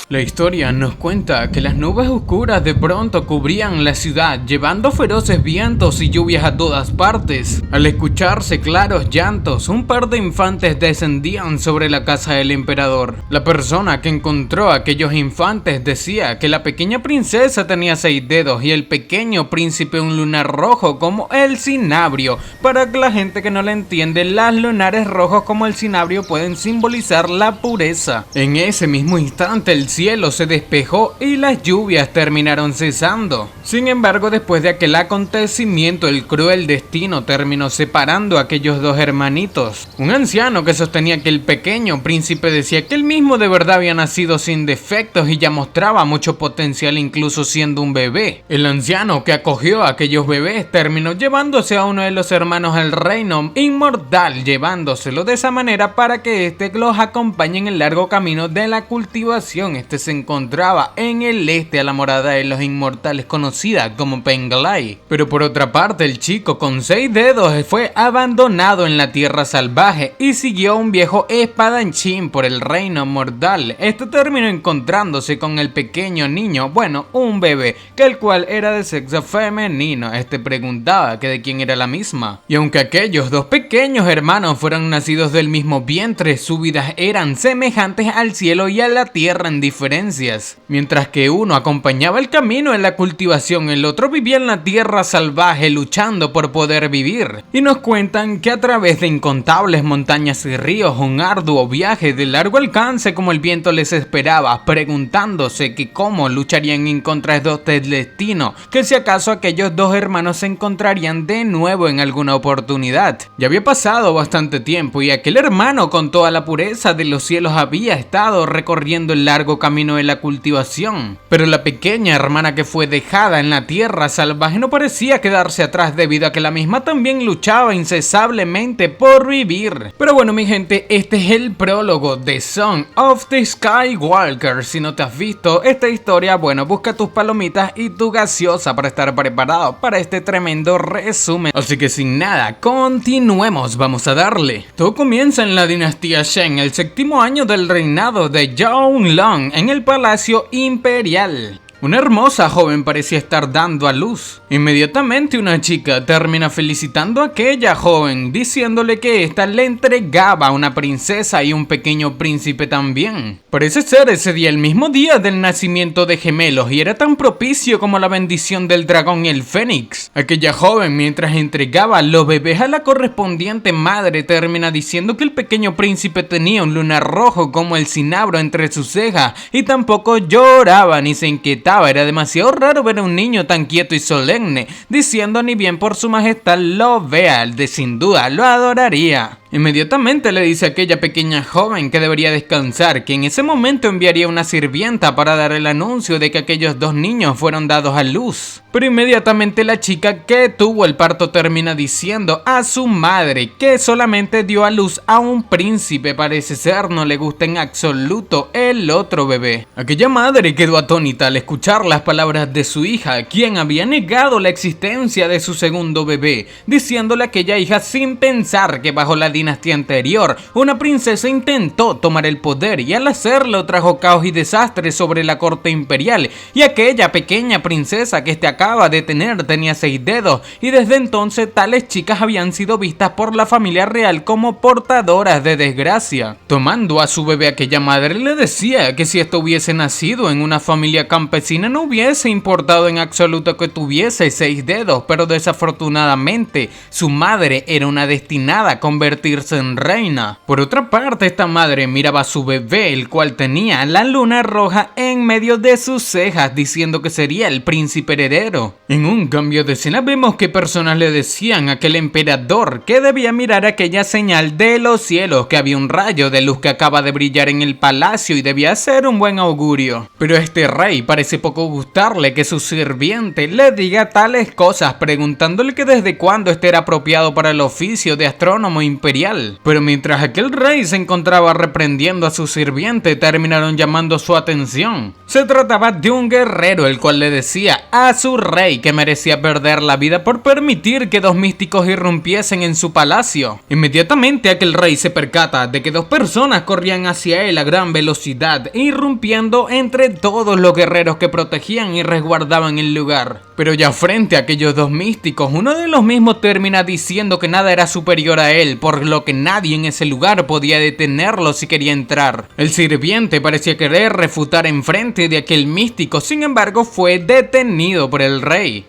La historia nos cuenta que las nubes oscuras de pronto cubrían la ciudad, llevando feroces vientos y lluvias a todas partes. Al escucharse claros llantos, un par de infantes descendían sobre la casa del emperador. La persona que encontró a aquellos infantes decía que la pequeña princesa tenía 6 dedos y el pequeño príncipe un lunar rojo como el cinabrio. Para la gente que no le entiende, los lunares rojos como el cinabrio pueden simbolizar la pureza. En ese mismo instante el cielo se despejó y las lluvias terminaron cesando. Sin embargo, después de aquel acontecimiento, el cruel destino terminó separando a aquellos dos hermanitos. Un anciano que sostenía que el pequeño príncipe decía que él mismo de verdad había nacido sin defectos y ya mostraba mucho potencial incluso siendo un bebé. El anciano que acogió a aquellos bebés terminó llevándose a uno de los hermanos al reino inmortal, llevándoselo de esa manera para que éste los acompañe en el largo camino de la cultivación. Este se encontraba en el este, a la morada de los inmortales conocida como Penglai. Pero por otra parte, el chico con 6 dedos fue abandonado en la tierra salvaje y siguió un viejo espadachín por el reino mortal. Este terminó encontrándose con el pequeño niño, bueno, un bebé, que el cual era de sexo femenino. Este preguntaba que de quién era la misma. Y aunque aquellos dos pequeños hermanos fueron nacidos del mismo vientre, sus vidas eran semejantes al cielo y a la tierra en diferencias. Mientras que uno acompañaba el camino en la cultivación, el otro vivía en la tierra salvaje luchando por poder vivir. Y nos cuentan que a través de incontables montañas y ríos, un arduo viaje de largo alcance como el viento les esperaba, preguntándose que cómo lucharían en contra de este destino, que si acaso aquellos dos hermanos se encontrarían de nuevo en alguna oportunidad. Ya había pasado bastante tiempo y aquel hermano con toda la pureza de los cielos había estado recorriendo el largo camino de la cultivación, pero la pequeña hermana que fue dejada en la tierra salvaje no parecía quedarse atrás debido a que la misma también luchaba incansablemente por vivir. Pero bueno, mi gente, este es el prólogo de Song of the Skywalker. Si no te has visto esta historia, bueno, busca tus palomitas y tu gaseosa para estar preparado para este tremendo resumen. Así que sin nada, continuemos, vamos a darle. Todo comienza en la dinastía Shen, el 7º año del reinado de Yonglong, en el Palacio Imperial. Una hermosa joven parecía estar dando a luz. Inmediatamente una chica termina felicitando a aquella joven, diciéndole que ésta le entregaba una princesa y un pequeño príncipe también. Parece ser ese día el mismo día del nacimiento de gemelos y era tan propicio como la bendición del dragón y el fénix. Aquella joven, mientras entregaba los bebés a la correspondiente madre, termina diciendo que el pequeño príncipe tenía un lunar rojo como el cinabro entre sus cejas y tampoco lloraba ni se inquietaba. Era demasiado raro ver a un niño tan quieto y solemne, diciendo ni bien por su majestad lo vea, de sin duda lo adoraría. Inmediatamente le dice a aquella pequeña joven que debería descansar, que en ese momento enviaría una sirvienta para dar el anuncio de que aquellos dos niños fueron dados a luz. Pero inmediatamente la chica que tuvo el parto termina diciendo a su madre que solamente dio a luz a un príncipe. Parece ser no le gusta en absoluto el otro bebé. Aquella madre quedó atónita al escuchar las palabras de su hija, quien había negado la existencia de su segundo bebé, diciéndole a aquella hija sin pensar que bajo la dinastía anterior, una princesa intentó tomar el poder y al hacerlo trajo caos y desastre sobre la corte imperial, y aquella pequeña princesa que acaba de tener tenía 6 dedos, y desde entonces tales chicas habían sido vistas por la familia real como portadoras de desgracia. Tomando a su bebé, aquella madre le decía que si esto hubiese nacido en una familia campesina no hubiese importado en absoluto que tuviese 6 dedos, pero desafortunadamente su madre era una destinada a convertirse en reina. Por otra parte, esta madre miraba a su bebé, el cual tenía la luna roja en medio de sus cejas, diciendo que sería el príncipe heredero. En un cambio de escena vemos que personas le decían a aquel emperador que debía mirar aquella señal de los cielos, que había un rayo de luz que acaba de brillar en el palacio y debía ser un buen augurio. Pero a este rey parece poco gustarle que su sirviente le diga tales cosas, preguntándole que desde cuándo este era apropiado para el oficio de astrónomo imperial. Pero mientras aquel rey se encontraba reprendiendo a su sirviente, terminaron llamando su atención. Se trataba de un guerrero el cual le decía a su rey que merecía perder la vida por permitir que dos místicos irrumpiesen en su palacio. Inmediatamente aquel rey se percata de que dos personas corrían hacia él a gran velocidad, irrumpiendo entre todos los guerreros que protegían y resguardaban el lugar. Pero ya frente a aquellos dos místicos, uno de los mismos termina diciendo que nada era superior a él, por lo que nadie en ese lugar podía detenerlo si quería entrar. El sirviente parecía querer refutar enfrente de aquel místico, sin embargo fue detenido por el rey,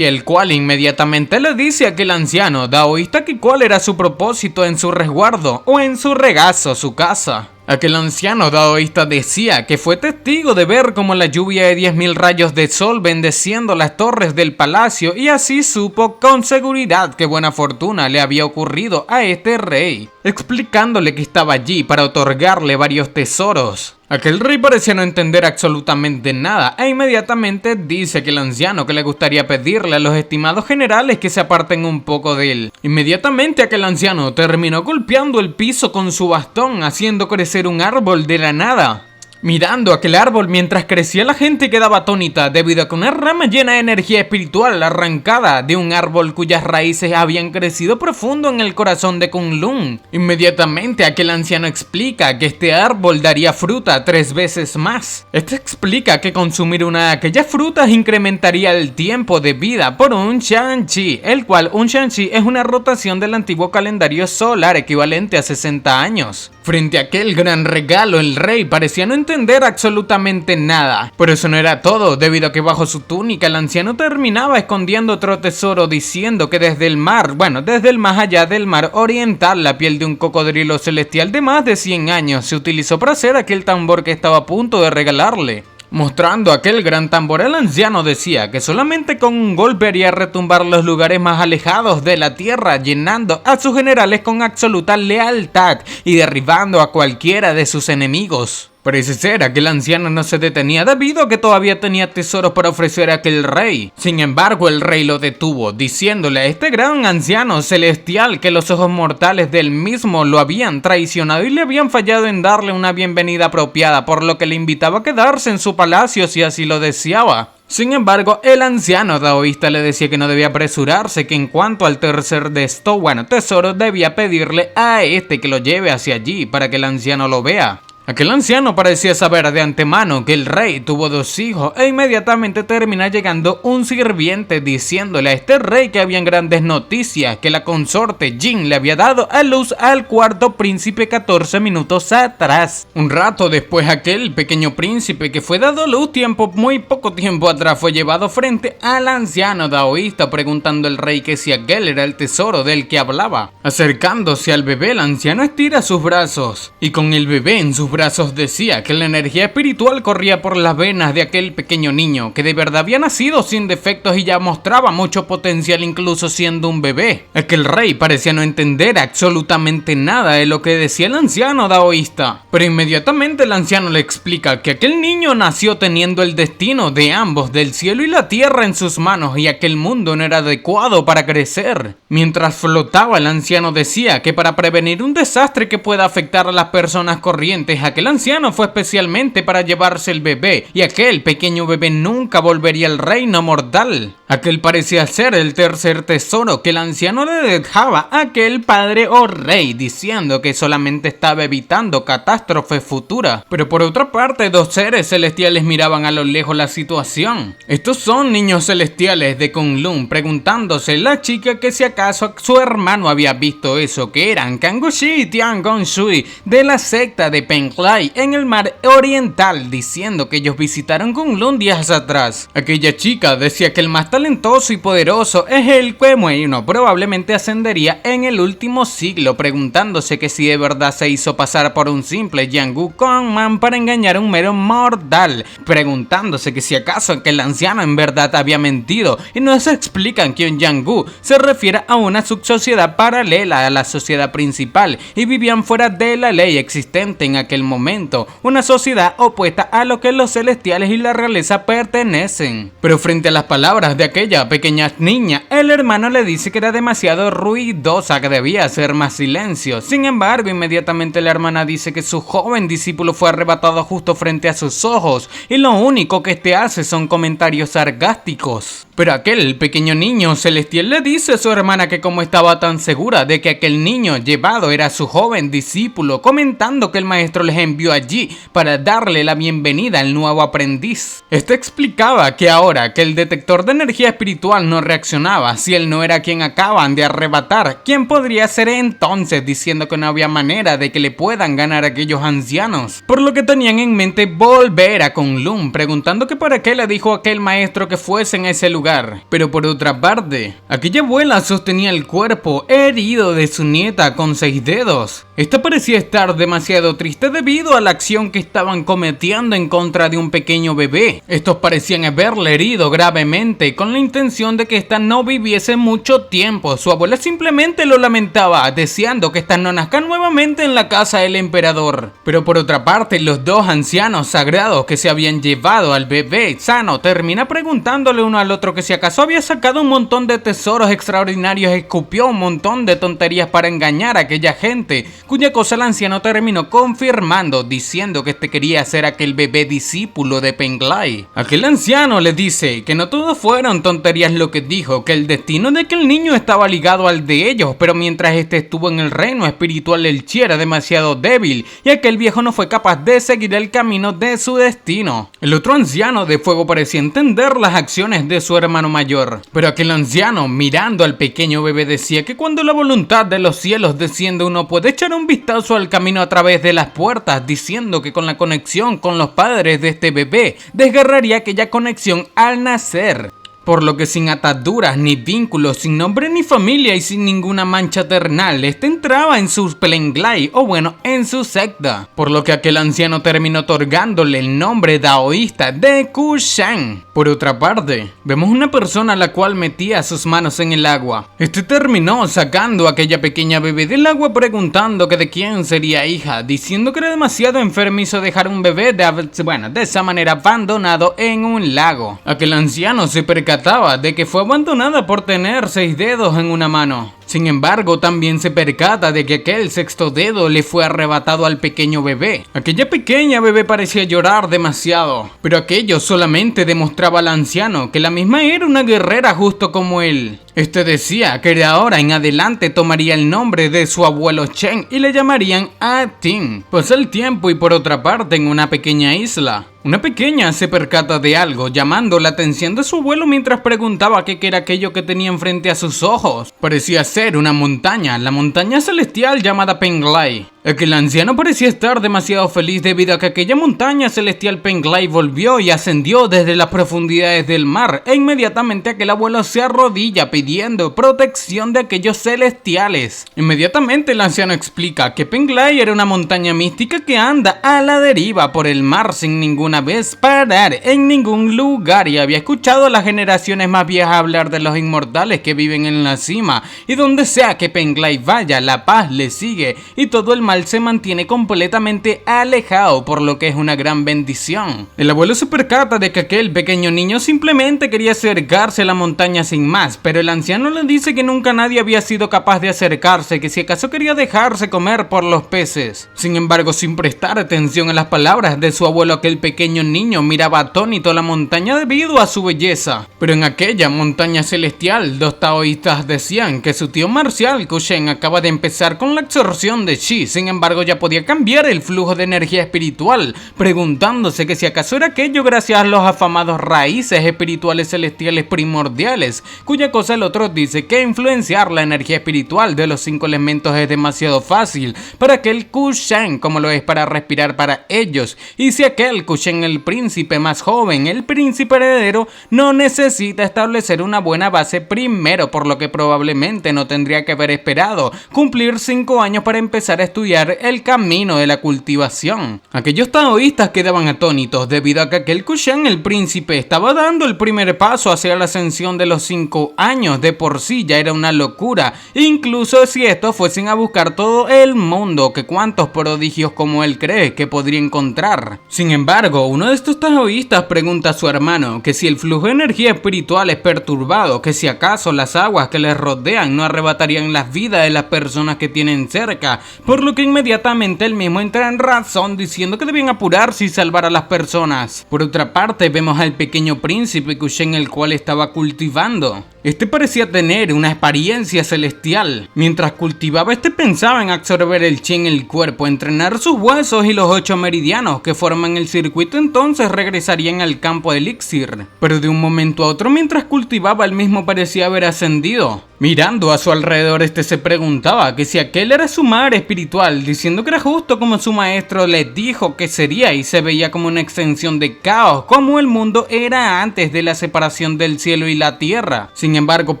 el cual inmediatamente le dice a aquel anciano daoísta que cuál era su propósito en su resguardo o en su regazo, su casa. Aquel anciano daoísta decía que fue testigo de ver cómo la lluvia de 10.000 rayos de sol bendeciendo las torres del palacio, y así supo con seguridad que buena fortuna le había ocurrido a este rey, explicándole que estaba allí para otorgarle varios tesoros. Aquel rey parecía no entender absolutamente nada e inmediatamente dice que el anciano que le gustaría pedirle a los estimados generales que se aparten un poco de él. Inmediatamente aquel anciano terminó golpeando el piso con su bastón, haciendo crecer un árbol de la nada. Mirando aquel árbol mientras crecía, la gente quedaba atónita debido a que una rama llena de energía espiritual arrancada de un árbol cuyas raíces habían crecido profundo en el corazón de Kunlun. Inmediatamente aquel anciano explica que este árbol daría fruta 3 veces más. Esto explica que consumir una de aquellas frutas incrementaría el tiempo de vida por un Shang-Chi, el cual un Shang-Chi es una rotación del antiguo calendario solar equivalente a 60 años. Frente a aquel gran regalo, el rey parecía no entender absolutamente nada. Pero eso no era todo, debido a que bajo su túnica el anciano terminaba escondiendo otro tesoro, diciendo que desde el mar, desde el más allá del mar oriental, la piel de un cocodrilo celestial de más de 100 años se utilizó para hacer aquel tambor que estaba a punto de regalarle. Mostrando aquel gran tambor, el anciano decía que solamente con un golpe haría retumbar los lugares más alejados de la tierra, llenando a sus generales con absoluta lealtad y derribando a cualquiera de sus enemigos. Parece ser que el anciano no se detenía debido a que todavía tenía tesoros para ofrecer a aquel rey. Sin embargo, el rey lo detuvo, diciéndole a este gran anciano celestial que los ojos mortales del mismo lo habían traicionado y le habían fallado en darle una bienvenida apropiada, por lo que le invitaba a quedarse en su palacio si así lo deseaba. Sin embargo, el anciano daoísta le decía que no debía apresurarse, que en cuanto al tercer tesoro debía pedirle a este que lo lleve hacia allí para que el anciano lo vea. Aquel anciano parecía saber de antemano que el rey tuvo 2 hijos e inmediatamente termina llegando un sirviente diciéndole a este rey que habían grandes noticias, que la consorte Jin le había dado a luz al cuarto príncipe 14 minutos atrás. Un rato después, aquel pequeño príncipe que fue dado a luz muy poco tiempo atrás fue llevado frente al anciano daoísta, preguntando al rey que si aquel era el tesoro del que hablaba. Acercándose al bebé, el anciano estira sus brazos y con el bebé en sus brazos decía que la energía espiritual corría por las venas de aquel pequeño niño, que de verdad había nacido sin defectos y ya mostraba mucho potencial incluso siendo un bebé. Aquel rey parecía no entender absolutamente nada de lo que decía el anciano daoísta, pero inmediatamente el anciano le explica que aquel niño nació teniendo el destino de ambos, del cielo y la tierra, en sus manos, y aquel mundo no era adecuado para crecer. Mientras flotaba, el anciano decía que para prevenir un desastre que pueda afectar a las personas corrientes, aquel anciano fue especialmente para llevarse el bebé, y aquel pequeño bebé nunca volvería al reino mortal. Aquel parecía ser el tercer tesoro que el anciano le dejaba a aquel padre o rey, diciendo que solamente estaba evitando catástrofes futuras. Pero por otra parte, 2 seres celestiales miraban a lo lejos la situación. Estos son niños celestiales de Kunlun, preguntándose la chica que si acaso su hermano había visto eso, que eran Kangxi y Tiangong-shui de la secta de Penglai en el mar oriental, diciendo que ellos visitaron Kunlun días atrás. Aquella chica decía que el más talentoso y poderoso es el Kwemuino, probablemente ascendería en el último siglo, preguntándose que si de verdad se hizo pasar por un simple Yangu Kongman para engañar a un mero mortal, preguntándose que si acaso aquel anciano en verdad había mentido, y nos explican que un Yangu se refiere a una subsociedad paralela a la sociedad principal y vivían fuera de la ley existente en aquel momento, una sociedad opuesta a lo que los celestiales y la realeza pertenecen. Pero frente a las palabras de de aquella pequeña niña, el hermano le dice que era demasiado ruidosa, que debía hacer más silencio. Sin embargo, inmediatamente la hermana dice que su joven discípulo fue arrebatado justo frente a sus ojos y lo único que este hace son comentarios sarcásticos. Pero aquel pequeño niño celestial le dice a su hermana que como estaba tan segura de que aquel niño llevado era su joven discípulo, comentando que el maestro les envió allí para darle la bienvenida al nuevo aprendiz. Este explicaba que ahora que el detector de energía espiritual no reaccionaba, si él no era quien acaban de arrebatar, ¿quién podría ser entonces? Diciendo que no había manera de que le puedan ganar a aquellos ancianos. Por lo que tenían en mente volver a K'un-Lun, preguntando que para qué le dijo a aquel maestro que fuesen a ese lugar. Pero por otra parte, aquella abuela sostenía el cuerpo herido de su nieta con 6 dedos. Esta parecía estar demasiado triste debido a la acción que estaban cometiendo en contra de un pequeño bebé. Estos parecían haberle herido gravemente con la intención de que ésta no viviese mucho tiempo. Su abuela simplemente lo lamentaba, deseando que ésta no nazca nuevamente en la casa del emperador. Pero por otra parte, los dos ancianos sagrados que se habían llevado al bebé sano termina preguntándole uno al otro que si acaso había sacado un montón de tesoros extraordinarios, escupió un montón de tonterías para engañar a aquella gente, cuya cosa el anciano terminó confirmando, diciendo que este quería ser aquel bebé discípulo de Penglai. Aquel anciano le dice que no todo fueron tonterías lo que dijo, que el destino de aquel niño estaba ligado al de ellos, pero mientras este estuvo en el reino espiritual el chi era demasiado débil y aquel viejo no fue capaz de seguir el camino de su destino. El otro anciano de fuego parecía entender las acciones de su hermano mayor, pero aquel anciano mirando al pequeño bebé decía que cuando la voluntad de los cielos desciende uno puede echar un vistazo al camino a través de las puertas, diciendo que con la conexión con los padres de este bebé desgarraría aquella conexión al nacer. Por lo que sin ataduras ni vínculos, sin nombre ni familia y sin ninguna mancha terrenal, este entraba en su Penglai, o bueno, en su secta. Por lo que aquel anciano terminó otorgándole el nombre daoísta de Kushan. Por otra parte, vemos una persona a la cual metía sus manos en el agua. Este terminó sacando a aquella pequeña bebé del agua preguntando que de quién sería hija, diciendo que era demasiado enfermizo dejar un bebé de esa manera abandonado en un lago. Aquel anciano se percató de que fue abandonada por tener 6 dedos en una mano. Sin embargo, también se percata de que aquel 6º dedo le fue arrebatado al pequeño bebé. Aquella pequeña bebé parecía llorar demasiado, pero aquello solamente demostraba al anciano que la misma era una guerrera justo como él. Este decía que de ahora en adelante tomaría el nombre de su abuelo Chen y le llamarían A-Tin. Pasa el tiempo y por otra parte en una pequeña isla, una pequeña se percata de algo, llamando la atención de su abuelo mientras preguntaba qué era aquello que tenía enfrente a sus ojos. Parecía ser una montaña, la montaña celestial llamada Penglai. El anciano parecía estar demasiado feliz debido a que aquella montaña celestial Penglai volvió y ascendió desde las profundidades del mar, e inmediatamente aquel abuelo se arrodilla pidiendo protección de aquellos celestiales. Inmediatamente el anciano explica que Penglai era una montaña mística que anda a la deriva por el mar sin ninguna vez parar en ningún lugar, y había escuchado a las generaciones más viejas hablar de los inmortales que viven en la cima, y donde sea que Penglai vaya, la paz le sigue y todo el mal se mantiene completamente alejado, por lo que es una gran bendición. El abuelo se percata de que aquel pequeño niño simplemente quería acercarse a la montaña sin más, pero el anciano le dice que nunca nadie había sido capaz de acercarse, que si acaso quería dejarse comer por los peces. Sin embargo, sin prestar atención a las palabras de su abuelo, aquel pequeño niño miraba atónito la montaña debido a su belleza. Pero en aquella montaña celestial, los taoístas decían que su tío marcial Kushen acaba de empezar con la absorción de chi. Sin embargo, ya podía cambiar el flujo de energía espiritual, preguntándose que si acaso era aquello gracias a los afamados raíces espirituales celestiales primordiales, cuya cosa el otro dice que influenciar la energía espiritual de los 5 elementos es demasiado fácil para aquel Kushan como lo es para respirar para ellos, y si aquel Kushan, el príncipe más joven, el príncipe heredero, no necesita establecer una buena base primero, por lo que probablemente no tendría que haber esperado cumplir 5 años para empezar a estudiar iniciar el camino de la cultivación. Aquellos taoístas quedaban atónitos debido a que aquel Kushan, el príncipe, estaba dando el primer paso hacia la ascensión de los 5 años. De por sí ya era una locura, incluso si estos fuesen a buscar todo el mundo, que cuántos prodigios como él cree que podría encontrar. Sin embargo, uno de estos taoístas pregunta a su hermano que si el flujo de energía espiritual es perturbado, que si acaso las aguas que les rodean no arrebatarían las vidas de las personas que tienen cerca, por lo que inmediatamente él mismo entra en razón diciendo que debían apurarse y salvar a las personas. Por otra parte, vemos al pequeño príncipe Kushan, el cual estaba cultivando. Este parecía tener una apariencia celestial. Mientras cultivaba, este pensaba en absorber el chi en el cuerpo, entrenar sus huesos y los 8 meridianos que forman el circuito, entonces regresarían al campo de elixir. Pero de un momento a otro, mientras cultivaba, él mismo parecía haber ascendido. Mirando a su alrededor, este se preguntaba que si aquel era su madre espiritual, diciendo que era justo como su maestro le dijo que sería, y se veía como una extensión de caos, como el mundo era antes de la separación del cielo y la tierra. Sin embargo,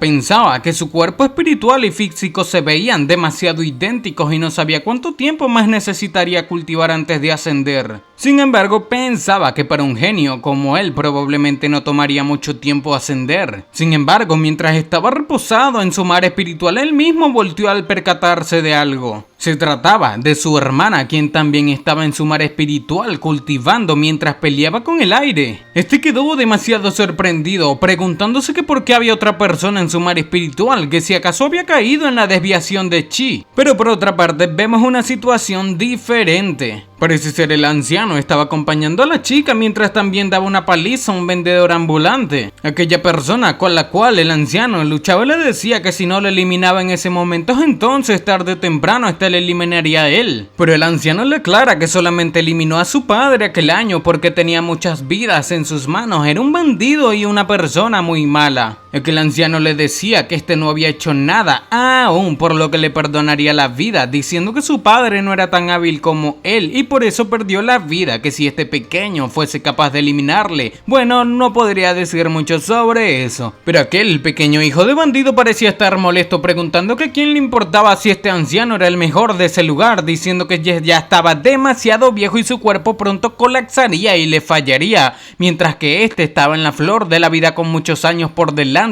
pensaba que su cuerpo espiritual y físico se veían demasiado idénticos y no sabía cuánto tiempo más necesitaría cultivar antes de ascender. Sin embargo, pensaba que para un genio como él probablemente no tomaría mucho tiempo ascender. Sin embargo, mientras estaba reposado en su mar espiritual, él mismo volteó al percatarse de algo. Se trataba de su hermana, quien también estaba en su mar espiritual cultivando mientras peleaba con el aire. Este quedó demasiado sorprendido, preguntándose que por qué había otra persona en su mar espiritual, que si acaso había caído en la desviación de chi. Pero por otra parte, vemos una situación diferente. Parece ser el anciano estaba acompañando a la chica mientras también daba una paliza a un vendedor ambulante. Aquella persona con la cual el anciano luchaba le decía que si no lo eliminaba en ese momento, entonces tarde o temprano le eliminaría a él. Pero el anciano le aclara que solamente eliminó a su padre aquel año porque tenía muchas vidas en sus manos, era un bandido y una persona muy mala. El anciano le decía que este no había hecho nada aún, por lo que le perdonaría la vida, diciendo que su padre no era tan hábil como él y por eso perdió la vida, que si este pequeño fuese capaz de eliminarle, bueno, no podría decir mucho sobre eso. Pero aquel pequeño hijo de bandido parecía estar molesto, preguntando que a quién le importaba si este anciano era el mejor de ese lugar, diciendo que ya estaba demasiado viejo y su cuerpo pronto colapsaría y le fallaría, mientras que este estaba en la flor de la vida con muchos años por delante,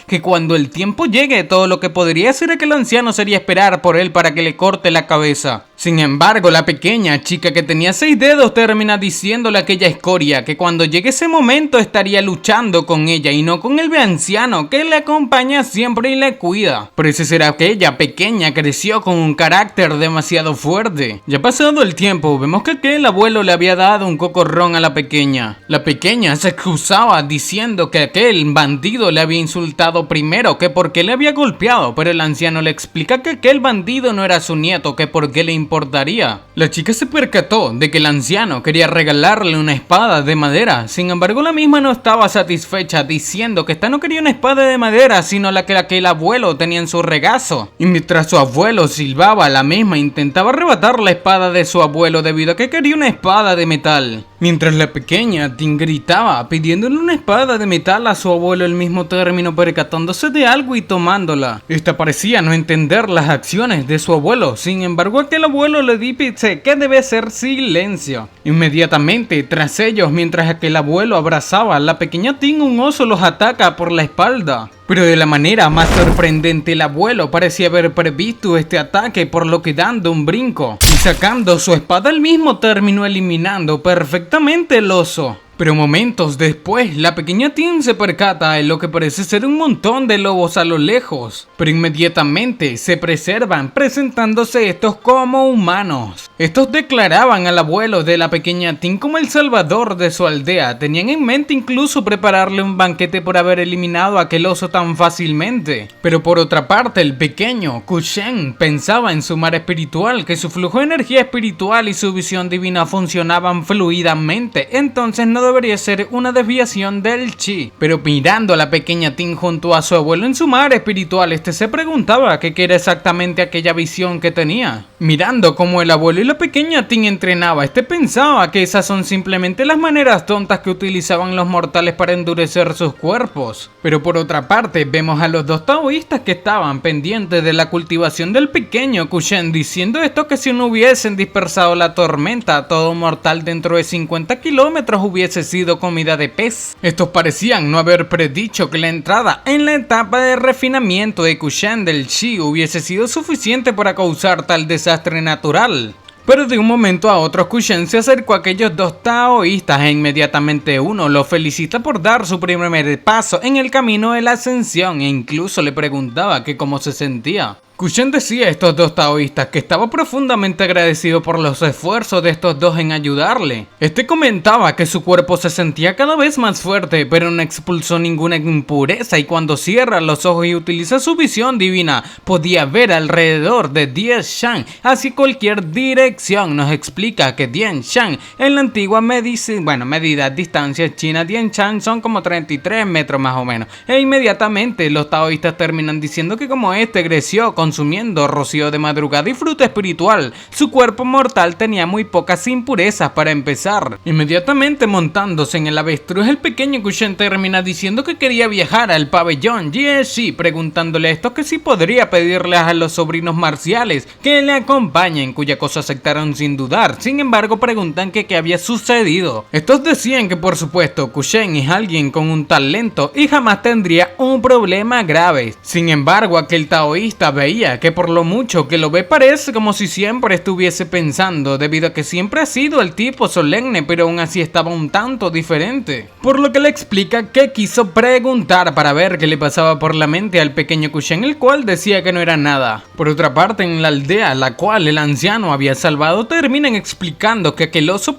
que cuando el tiempo llegue todo lo que podría hacer aquel anciano sería esperar por él para que le corte la cabeza. Sin embargo, la pequeña chica que tenía 6 dedos termina diciéndole a aquella escoria que cuando llegue ese momento estaría luchando con ella y no con el anciano que le acompaña siempre y le cuida. Parece ser aquella pequeña creció con un carácter demasiado fuerte. Ya pasado el tiempo, vemos que aquel abuelo le había dado un cocorrón a la pequeña. La pequeña se excusaba diciendo que aquel bandido le había insultado primero, que porque le había golpeado, pero el anciano le explica que aquel bandido no era su nieto, que por qué le importaría. La chica se percató de que el anciano quería regalarle una espada de madera, sin embargo la misma no estaba satisfecha, diciendo que esta no quería una espada de madera, sino la que aquel abuelo tenía en su regazo. Y mientras su abuelo silbaba, la misma intentaba arrebatar la espada de su abuelo debido a que quería una espada de metal. Mientras la pequeña Tin gritaba pidiéndole una espada de metal a su abuelo, el mismo terminó percatándose de algo y tomándola. Esta parecía no entender las acciones de su abuelo, sin embargo aquel abuelo le dice que debe ser silencio. Inmediatamente tras ellos, mientras aquel abuelo abrazaba a la pequeña Tin, un oso los ataca por la espalda. Pero de la manera más sorprendente, el abuelo parecía haber previsto este ataque, por lo que dando un brinco y sacando su espada, él mismo terminó eliminando perfectamente el oso. Pero momentos después, la pequeña Tin se percata de lo que parece ser un montón de lobos a lo lejos, pero inmediatamente se preservan, presentándose estos como humanos. Estos declaraban al abuelo de la pequeña Tin como el salvador de su aldea. Tenían en mente incluso prepararle un banquete por haber eliminado a aquel oso tan fácilmente. Pero por otra parte, el pequeño Kushan pensaba en su mar espiritual, que su flujo de energía espiritual y su visión divina funcionaban fluidamente, entonces no debería ser una desviación del chi. Pero mirando a la pequeña Tin junto a su abuelo en su mar espiritual, este se preguntaba qué era exactamente aquella visión que tenía. Mirando cómo el abuelo y la pequeña Ting entrenaba, pensaba que esas son simplemente las maneras tontas que utilizaban los mortales para endurecer sus cuerpos. Pero por otra parte, vemos a los dos taoístas que estaban pendientes de la cultivación del pequeño Kushen, diciendo esto que si no hubiesen dispersado la tormenta, todo mortal dentro de 50 kilómetros hubiese sido comida de pez. Estos parecían no haber predicho que la entrada en la etapa de refinamiento de Kushen del Chi hubiese sido suficiente para causar tal desastre natural. Pero de un momento a otro Kushen se acercó a aquellos dos taoístas e inmediatamente uno lo felicita por dar su primer paso en el camino de la ascensión e incluso le preguntaba que cómo se sentía. Kushen decía a estos dos taoístas que estaba profundamente agradecido por los esfuerzos de estos dos en ayudarle. Comentaba que su cuerpo se sentía cada vez más fuerte, pero no expulsó ninguna impureza y cuando cierra los ojos y utiliza su visión divina, podía ver alrededor de Dienshan hacia cualquier dirección. Nos explica que Dienshan en la antigua medida distancia china, Dienshan son como 33 metros más o menos. E inmediatamente los taoístas terminan diciendo que como creció consumiendo rocío de madrugada y fruta espiritual, su cuerpo mortal tenía muy pocas impurezas para empezar. Inmediatamente montándose en el avestruz, el pequeño Kushen termina diciendo que quería viajar al pabellón Jieshi, preguntándole a estos que si podría pedirles a los sobrinos marciales que le acompañen, cuya cosa aceptaron sin dudar. Sin embargo, preguntan que qué había sucedido. Estos decían que por supuesto Kushen es alguien con un talento y jamás tendría un problema grave. Sin embargo, aquel taoísta veía que por lo mucho que lo ve parece como si siempre estuviese pensando, debido a que siempre ha sido el tipo solemne, pero aún así estaba un tanto diferente. Por lo que le explica que quiso preguntar para ver qué le pasaba por la mente al pequeño Kushen, el cual decía que no era nada. Por otra parte, en la aldea la cual el anciano había salvado, terminan explicando que aquel oso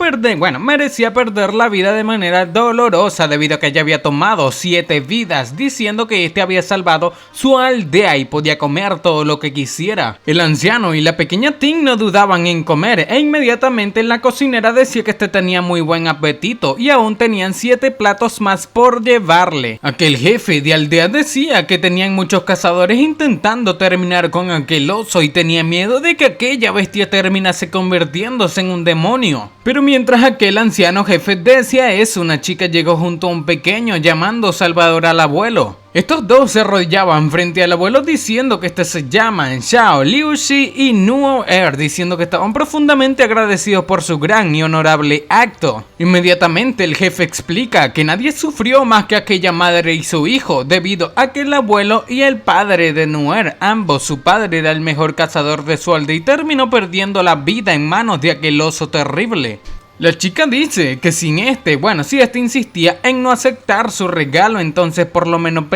merecía perder la vida de manera dolorosa debido a que ya había tomado 7 vidas, diciendo que había salvado su aldea y podía comer todo lo que quisiera. El anciano y la pequeña Ting no dudaban en comer e inmediatamente la cocinera decía que tenía muy buen apetito y aún tenían 7 platos más por llevarle. Aquel jefe de aldea decía que tenían muchos cazadores intentando terminar con aquel oso y tenía miedo de que aquella bestia terminase convirtiéndose en un demonio. Pero mientras aquel anciano jefe decía eso, una chica llegó junto a un pequeño llamando Salvador al abuelo. Estos dos se arrodillaban frente al abuelo diciendo que se llaman Xiao Liuxi y Nuo diciendo que estaban profundamente agradecidos por su gran y honorable acto. Inmediatamente el jefe explica que nadie sufrió más que aquella madre y su hijo, debido a que el abuelo y el padre de Nuer, ambos su padre era el mejor cazador de su aldea y terminó perdiendo la vida en manos de aquel oso terrible. La chica dice que sin si insistía en no aceptar su regalo, entonces por lo menos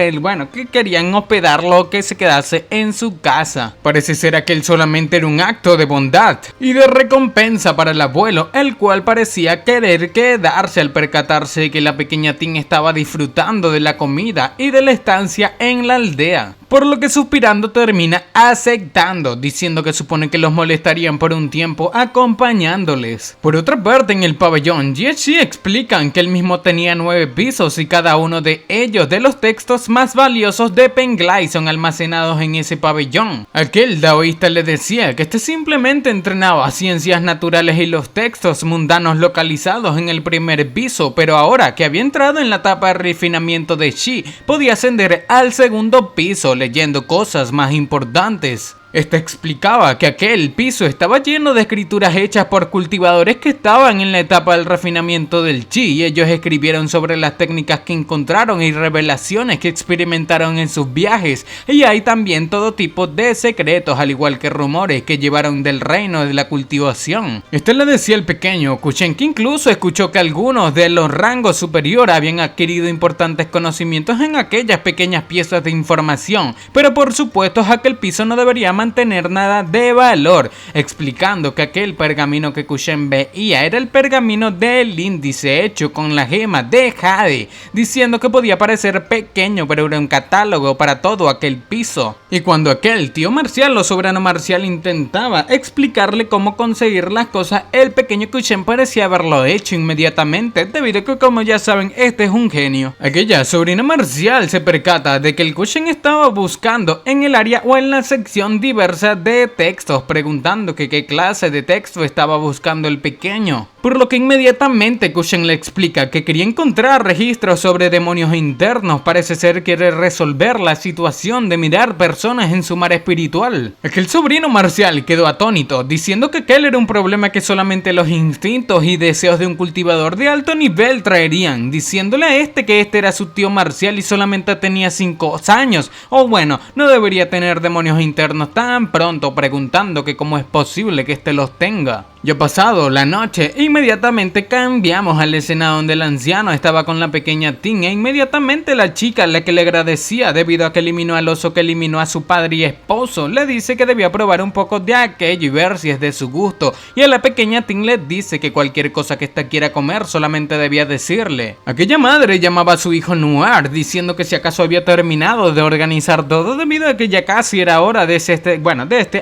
que querían hospedarlo o que se quedase en su casa. Parece ser aquel solamente era un acto de bondad y de recompensa para el abuelo, el cual parecía querer quedarse al percatarse de que la pequeña Ting estaba disfrutando de la comida y de la estancia en la aldea. Por lo que suspirando termina aceptando, diciendo que supone que los molestarían por un tiempo acompañándoles. Por otra parte, en el pabellón Jieshi explican que él mismo tenía 9 pisos y cada uno de ellos de los textos más valiosos de Penglai son almacenados en ese pabellón. Aquel taoísta le decía que simplemente entrenaba ciencias naturales y los textos mundanos localizados en el primer piso, pero ahora que había entrado en la etapa de refinamiento de Chi, podía ascender al segundo piso leyendo cosas más importantes. Explicaba que aquel piso estaba lleno de escrituras hechas por cultivadores que estaban en la etapa del refinamiento del Chi y ellos escribieron sobre las técnicas que encontraron y revelaciones que experimentaron en sus viajes, y hay también todo tipo de secretos al igual que rumores que llevaron del reino de la cultivación. Le decía el pequeño Kushen que incluso escuchó que algunos de los rangos superiores habían adquirido importantes conocimientos en aquellas pequeñas piezas de información, pero por supuesto aquel piso no debería mantener nada de valor, explicando que aquel pergamino que Kushen veía era el pergamino del índice hecho con la gema de jade, diciendo que podía parecer pequeño pero era un catálogo para todo aquel piso. Y cuando aquel tío marcial o soberano marcial intentaba explicarle cómo conseguir las cosas, el pequeño Kushen parecía haberlo hecho inmediatamente, debido a que, como ya saben, es un genio. Aquella sobrina marcial se percata de que el Kushen estaba buscando en el área o en la sección diversas de textos, preguntando que qué clase de texto estaba buscando el pequeño. Por lo que inmediatamente Kushen le explica que quería encontrar registros sobre demonios internos. Parece ser que quiere resolver la situación de mirar personas en su mar espiritual. Aquel sobrino marcial quedó atónito, diciendo que aquel era un problema que solamente los instintos y deseos de un cultivador de alto nivel traerían, diciéndole a este que este era su tío marcial y solamente tenía 5 años, o bueno, no debería tener demonios internos tan pronto, preguntando que cómo es posible que este los tenga. Ya pasado la noche, inmediatamente cambiamos a la escena donde el anciano estaba con la pequeña Tin e inmediatamente la chica, la que le agradecía debido a que eliminó al oso que eliminó a su padre y esposo, le dice que debía probar un poco de aquello y ver si es de su gusto, y a la pequeña Tin le dice que cualquier cosa que ésta quiera comer solamente debía decirle. Aquella madre llamaba a su hijo Noir, diciendo que si acaso había terminado de organizar todo debido a que ya casi era hora de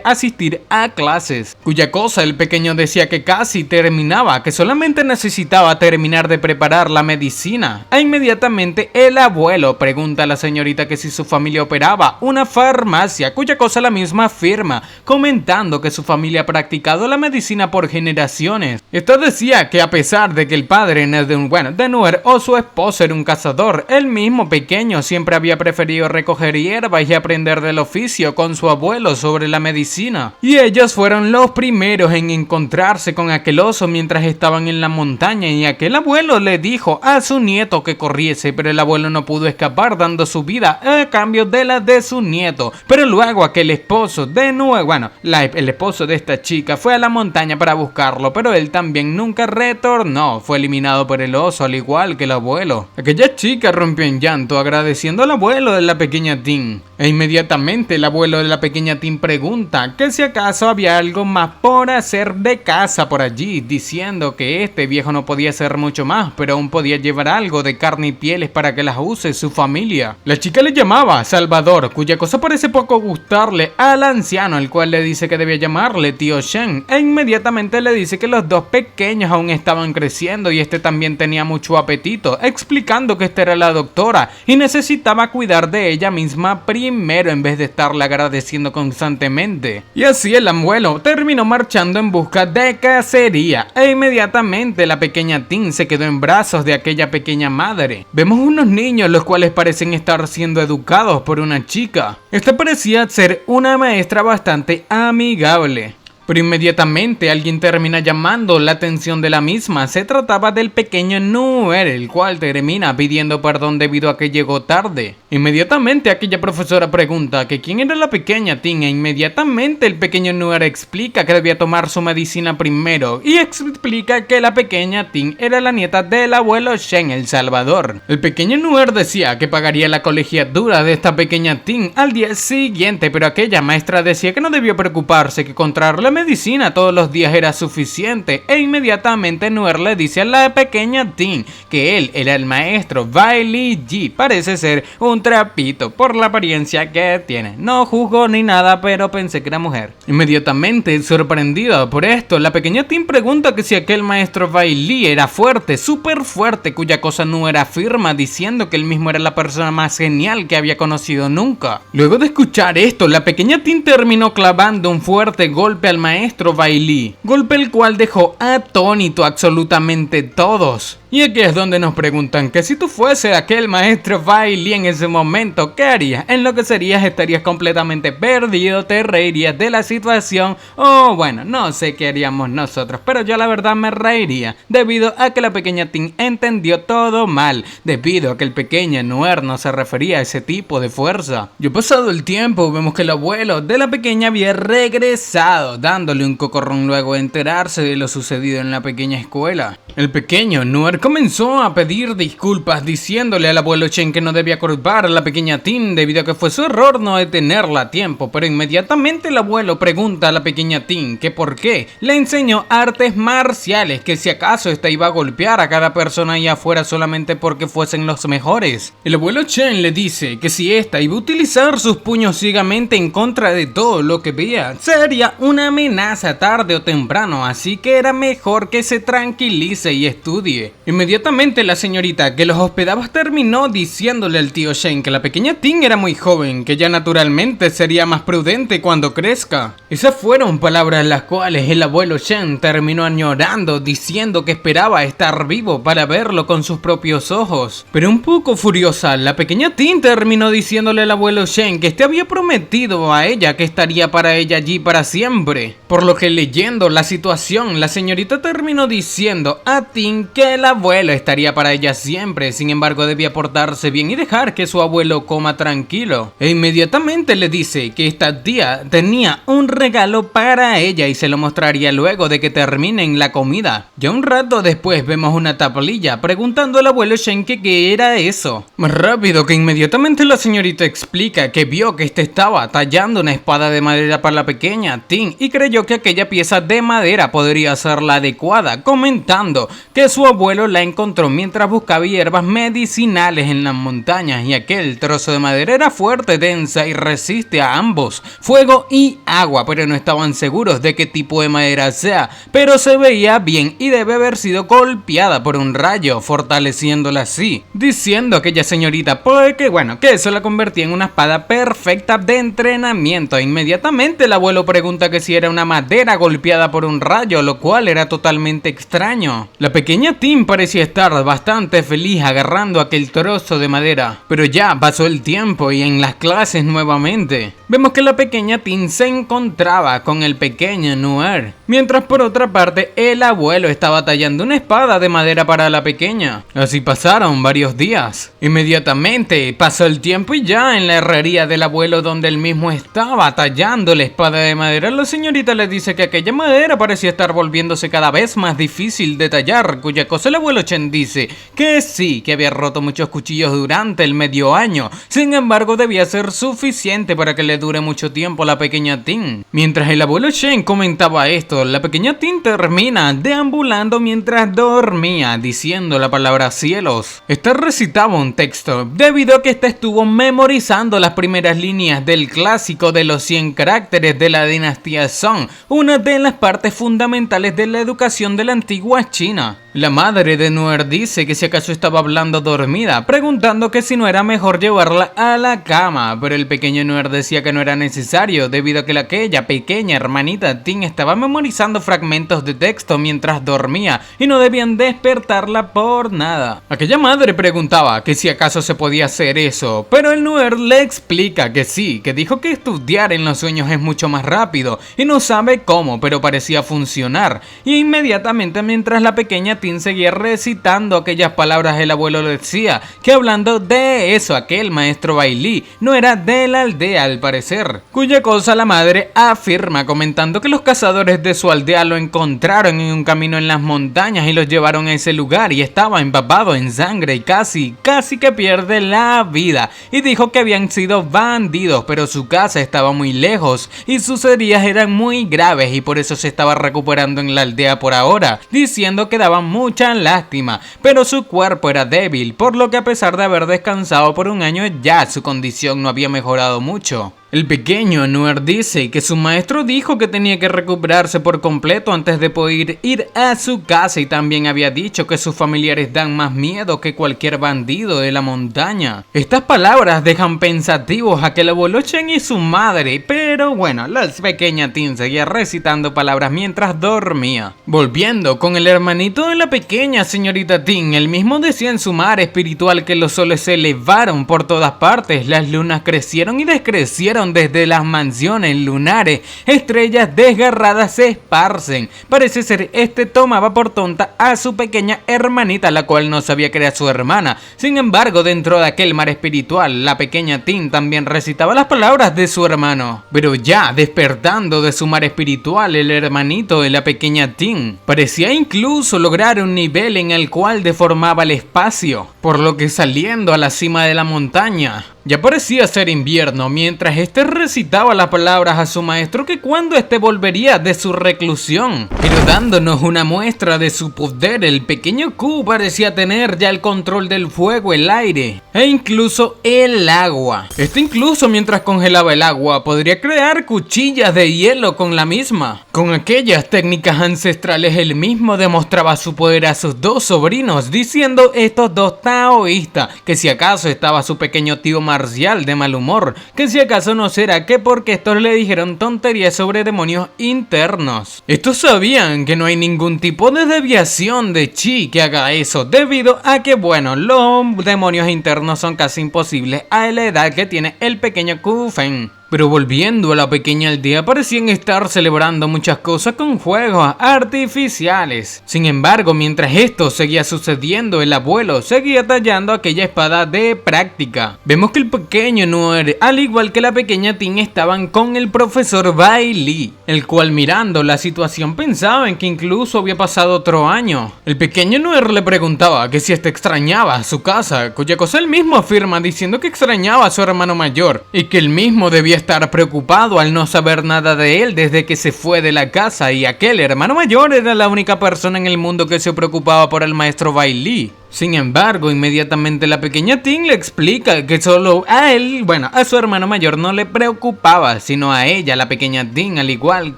asistir a clases, cuya cosa el pequeño decía que casi terminaba, que solamente necesitaba terminar de preparar la medicina. E inmediatamente el abuelo pregunta a la señorita que si su familia operaba una farmacia, cuya cosa la misma afirma, comentando que su familia ha practicado la medicina por generaciones. Esta decía que a pesar de que el padre de Noir o su esposo era un cazador, el mismo pequeño siempre había preferido recoger hierbas y aprender del oficio con su abuelo sobre la medicina. Y ellos fueron los primeros en encontrarse con aquel oso mientras estaban en la montaña, y aquel abuelo le dijo a su nieto que corriese, pero el abuelo no pudo escapar, dando su vida a cambio de la de su nieto. Pero luego aquel esposo de nuevo, el esposo de esta chica fue a la montaña para buscarlo, pero él también nunca retornó, fue eliminado por el oso al igual que el abuelo. Aquella chica rompió en llanto agradeciendo al abuelo de la pequeña Tin, e inmediatamente el abuelo de la pequeña Tin pregunta que si acaso había algo más por hacer de casa por allí, diciendo que este viejo no podía hacer mucho más, pero aún podía llevar algo de carne y pieles para que las use su familia. La chica le llamaba Salvador, cuya cosa parece poco gustarle al anciano, el cual le dice que debía llamarle tío Shen, e inmediatamente le dice que los dos pequeños aún estaban creciendo y este también tenía mucho apetito, explicando que esta era la doctora y necesitaba cuidar de ella misma primero en vez de estarle agradeciendo constantemente. Y así el abuelo terminó marchando en busca de cacería, e inmediatamente la pequeña Tin se quedó en brazos de aquella pequeña madre. Vemos unos niños los cuales parecen estar siendo educados por una chica. Esta parecía ser una maestra bastante amigable, pero inmediatamente alguien termina llamando la atención de la misma. Se trataba del pequeño Noir, el cual termina pidiendo perdón debido a que llegó tarde. Inmediatamente aquella profesora pregunta que quién era la pequeña Tin, e inmediatamente el pequeño Noir explica que debía tomar su medicina primero, y explica que la pequeña Tin era la nieta del abuelo Shen, el Salvador. El pequeño Noir decía que pagaría la colegiatura de esta pequeña Tin al día siguiente, pero aquella maestra decía que no debió preocuparse, que encontrarla medicina todos los días era suficiente, e inmediatamente Noir le dice a la pequeña Tin que él era el maestro Bailey G. Parece ser un trapito por la apariencia que tiene. No juzgo ni nada, pero pensé que era mujer. Inmediatamente sorprendida por esto, la pequeña Tin pregunta que si aquel maestro Bailey era fuerte, súper fuerte, cuya cosa Noir afirma diciendo que él mismo era la persona más genial que había conocido nunca. Luego de escuchar esto, la pequeña Tin terminó clavando un fuerte golpe al maestro Bailey, golpe el cual dejó atónito absolutamente todos. Y aquí es donde nos preguntan que si tú fuese aquel maestro Bailey en ese momento, ¿qué harías? ¿Enloquecerías? ¿Estarías completamente perdido? ¿Te reirías de la situación? O bueno, no sé qué haríamos nosotros, pero yo la verdad me reiría, debido a que la pequeña Tin entendió todo mal, debido a que el pequeño Noir no se refería a ese tipo de fuerza. Y pasado el tiempo, vemos que el abuelo de la pequeña había regresado, dándole un cocorrón luego de enterarse de lo sucedido en la pequeña escuela. El pequeño Noir comenzó a pedir disculpas, diciéndole al abuelo Shen que no debía culpar a la pequeña Tin debido a que fue su error no detenerla a tiempo, pero inmediatamente el abuelo pregunta a la pequeña Tin que por qué le enseñó artes marciales, que si acaso esta iba a golpear a cada persona allá afuera solamente porque fuesen los mejores. El abuelo Shen le dice que si esta iba a utilizar sus puños ciegamente en contra de todo lo que veía, sería una amenaza tarde o temprano, así que era mejor que se tranquilice piense y estudie. Inmediatamente la señorita que los hospedaba terminó diciéndole al tío Shane que la pequeña Tin era muy joven, que ya naturalmente sería más prudente cuando crezca. Esas fueron palabras las cuales el abuelo Shane terminó añorando, diciendo que esperaba estar vivo para verlo con sus propios ojos. Pero un poco furiosa, la pequeña Tin terminó diciéndole al abuelo Shane que este había prometido a ella que estaría para ella allí para siempre. Por lo que, leyendo la situación, la señorita terminó diciendo a Tin que el abuelo estaría para ella siempre, sin embargo debía portarse bien y dejar que su abuelo coma tranquilo. E inmediatamente le dice que esta tía tenía un regalo para ella y se lo mostraría luego de que terminen la comida. Ya un rato después vemos una tablilla preguntando al abuelo Shane que qué era eso. Más rápido que inmediatamente la señorita explica que vio que este estaba tallando una espada de madera para la pequeña Tin y creyó que aquella pieza de madera podría ser la adecuada, comentando que su abuelo la encontró mientras buscaba hierbas medicinales en las montañas y aquel trozo de madera era fuerte, densa y resiste a ambos, fuego y agua, pero no estaban seguros de qué tipo de madera sea, pero se veía bien y debe haber sido golpeada por un rayo, fortaleciéndola así, diciendo aquella señorita pues que eso la convertía en una espada perfecta de entrenamiento. Inmediatamente el abuelo pregunta que si era una madera golpeada por un rayo, lo cual era totalmente extraño. La pequeña Tin parecía estar bastante feliz agarrando aquel trozo de madera, pero ya pasó el tiempo y en las clases nuevamente vemos que la pequeña Tin se encontraba con el pequeño Noir, mientras por otra parte el abuelo estaba tallando una espada de madera para la pequeña. Así pasaron varios días. Inmediatamente pasó el tiempo y ya en la herrería del abuelo donde él mismo estaba tallando la espada de madera, la señorita le dice que aquella madera parecía estar volviéndose cada vez más difícil de tallar, cuya cosa el abuelo Chen dice que sí, que había roto muchos cuchillos durante el medio año, sin embargo debía ser suficiente para que le dure mucho tiempo a la pequeña Tin. Mientras el abuelo Shen comentaba esto, la pequeña Tin termina deambulando mientras dormía, diciendo la palabra cielos. Esta recitaba un texto, debido a que esta estuvo memorizando las primeras líneas del clásico de los 100 caracteres de la dinastía Song, una de las partes fundamentales de la educación de la antigua China. La madre de Noir dice que si acaso estaba hablando dormida, preguntando que si no era mejor llevarla a la cama, pero el pequeño Noir decía que no era necesario, debido a que aquella pequeña hermanita Tin estaba memorizando fragmentos de texto mientras dormía y no debían despertarla por nada. Aquella madre preguntaba que si acaso se podía hacer eso, pero el Noir le explica que sí, que dijo que estudiar en los sueños es mucho más rápido y no sabe cómo, pero parecía funcionar. Y inmediatamente mientras la pequeña Tin seguía recitando aquellas palabras, el abuelo le decía que hablando de eso, aquel maestro Bailí no era de la aldea al parecer, cuya cosa la madre afirma comentando que los cazadores de su aldea lo encontraron en un camino en las montañas y los llevaron a ese lugar y estaba empapado en sangre y casi que pierde la vida, y dijo que habían sido bandidos, pero su casa estaba muy lejos y sus heridas eran muy graves y por eso se estaba recuperando en la aldea por ahora, diciendo que daba mucha lástima, pero su cuerpo era débil, por lo que a pesar de haber descansado por un año ya su condición no había mejorado mucho. El pequeño Noir dice que su maestro dijo que tenía que recuperarse por completo antes de poder ir a su casa y también había dicho que sus familiares dan más miedo que cualquier bandido de la montaña. Estas palabras dejan pensativos a aquel abuelo Chen y su madre, pero bueno, la pequeña Tin seguía recitando palabras mientras dormía. Volviendo con el hermanito de la pequeña señorita Tin, él mismo decía en su mar espiritual que los soles se elevaron por todas partes, las lunas crecieron y descrecieron desde las mansiones lunares, estrellas desgarradas se esparcen. Parece ser este tomaba por tonta a su pequeña hermanita, la cual no sabía que era su hermana. Sin embargo, dentro de aquel mar espiritual, la pequeña Tin también recitaba las palabras de su hermano. Pero ya despertando de su mar espiritual, el hermanito de la pequeña Tin parecía incluso lograr un nivel en el cual deformaba el espacio, por lo que saliendo a la cima de la montaña, Ya parecía ser invierno mientras este recitaba las palabras a su maestro que cuando este volvería de su reclusión. Pero dándonos una muestra de su poder, el pequeño Q parecía tener ya el control del fuego, el aire e incluso el agua. Este incluso mientras congelaba el agua podría crear cuchillas de hielo con la misma. Con aquellas técnicas ancestrales él mismo demostraba su poder a sus dos sobrinos, diciendo estos dos taoístas que si acaso estaba su pequeño tío marcial de mal humor, que si acaso no será que porque estos le dijeron tonterías sobre demonios internos. Estos sabían que no hay ningún tipo de desviación de chi que haga eso, debido a que bueno, los demonios internos son casi imposibles a la edad que tiene el pequeño Kufen. Pero volviendo a la pequeña aldea, parecían estar celebrando muchas cosas con fuegos artificiales. Sin embargo, mientras esto seguía sucediendo, el abuelo seguía tallando aquella espada de práctica. Vemos que el pequeño Nuer, al igual que la pequeña Tin, estaban con el profesor Bai Li, el cual mirando la situación pensaba en que incluso había pasado otro año. El pequeño Nuer le preguntaba que si este extrañaba su casa, cuya cosa él mismo afirma diciendo que extrañaba a su hermano mayor y que él mismo debía estar preocupado al no saber nada de él desde que se fue de la casa, y aquel hermano mayor era la única persona en el mundo que se preocupaba por el maestro Bai Li. Sin embargo, inmediatamente la pequeña Tin le explica que solo a él, bueno, a su hermano mayor no le preocupaba, sino a ella, la pequeña Tin, al igual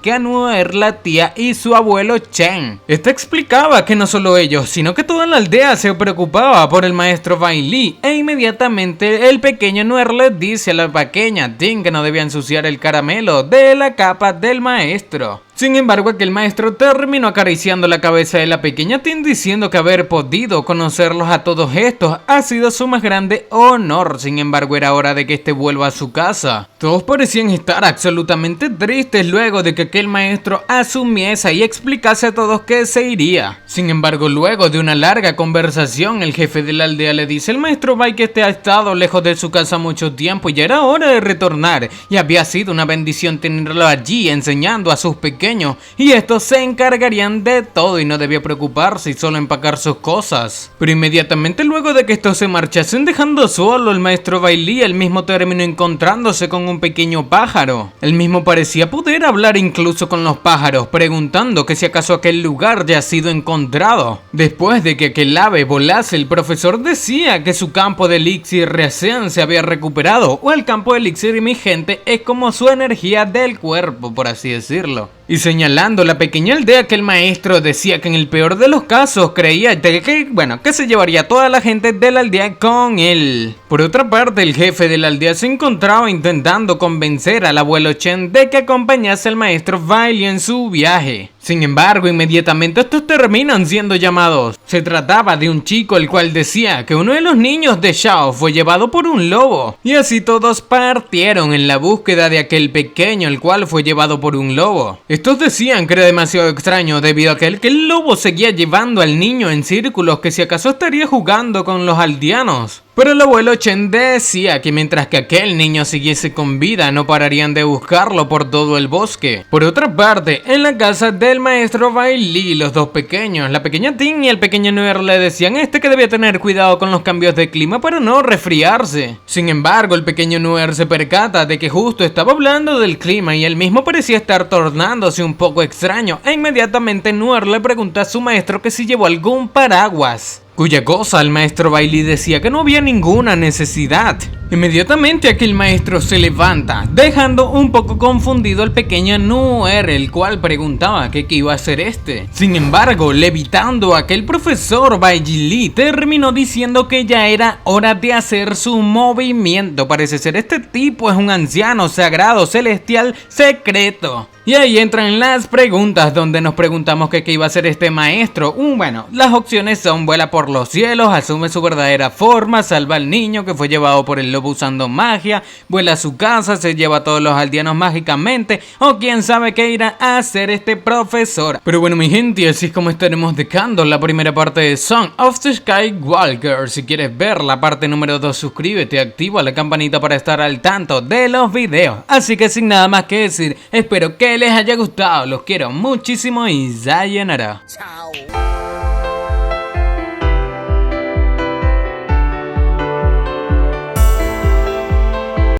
que a Nuer, la tía y su abuelo Chen. Esta explicaba que no solo ellos, sino que toda la aldea se preocupaba por el maestro Bai Li, e inmediatamente el pequeño Nuer le dice a la pequeña Tin que no debía ensuciar el caramelo de la capa del maestro. Sin embargo, aquel maestro terminó acariciando la cabeza de la pequeña Tin diciendo que haber podido conocerlos a todos estos ha sido su más grande honor. Sin embargo, era hora de que este vuelva a su casa. Todos parecían estar absolutamente tristes luego de que aquel maestro asumiese y explicase a todos que se iría. Sin embargo, luego de una larga conversación, el jefe de la aldea le dice al maestro Bai que este ha estado lejos de su casa mucho tiempo y ya era hora de retornar, y había sido una bendición tenerlo allí enseñando a sus pequeños, y estos se encargarían de todo y no debía preocuparse y solo empacar sus cosas. Pero inmediatamente luego de que estos se marchasen dejando solo, el maestro Bai Li el mismo terminó encontrándose con un pequeño pájaro. El mismo parecía poder hablar incluso con los pájaros, preguntando que si acaso aquel lugar ya ha sido encontrado. Después de que aquel ave volase, el profesor decía que su campo de elixir recién se había recuperado, o el campo de elixir, mi gente, es como su energía del cuerpo, por así decirlo. Y señalando la pequeña aldea, que el maestro decía que en el peor de los casos creía que se llevaría a toda la gente de la aldea con él. Por otra parte, el jefe de la aldea se encontraba intentando convencer al abuelo Chen de que acompañase al maestro Bai Li en su viaje. Sin embargo, inmediatamente estos terminan siendo llamados. Se trataba de un chico el cual decía que uno de los niños de Shao fue llevado por un lobo, y así todos partieron en la búsqueda de aquel pequeño el cual fue llevado por un lobo. Estos decían que era demasiado extraño debido a que el lobo seguía llevando al niño en círculos, que si acaso estaría jugando con los aldeanos. Pero el abuelo Chen decía que mientras que aquel niño siguiese con vida no pararían de buscarlo por todo el bosque. Por otra parte, en la casa del maestro Bai Li, los dos pequeños, la pequeña Tin y el pequeño Nuer, le decían a este que debía tener cuidado con los cambios de clima para no resfriarse. Sin embargo, el pequeño Nuer se percata de que justo estaba hablando del clima y él mismo parecía estar tornándose un poco extraño, e inmediatamente Nuer le pregunta a su maestro que si llevó algún paraguas. Cuya cosa el maestro Bai Li decía que no había ninguna necesidad. Inmediatamente aquel maestro se levanta, dejando un poco confundido al pequeño Nuer, el cual preguntaba que qué iba a hacer este. Sin embargo, levitando, aquel profesor Bai Li terminó diciendo que ya era hora de hacer su movimiento. Parece ser este tipo es un anciano sagrado celestial secreto. Y ahí entran las preguntas, donde nos preguntamos que qué iba a hacer este maestro. Bueno, las opciones son: vuela por los cielos, asume su verdadera forma, salva al niño que fue llevado por el lobo usando magia, vuela a su casa, se lleva a todos los aldeanos mágicamente, o quién sabe qué irá a hacer este profesor. Pero bueno, mi gente, así es como estaremos dejando la primera parte de Song of the Skywalker. Si quieres ver la parte número 2, suscríbete, activa la campanita para estar al tanto de los videos. Así que sin nada más que decir, espero que les haya gustado, los quiero muchísimo y sayonara. Chao.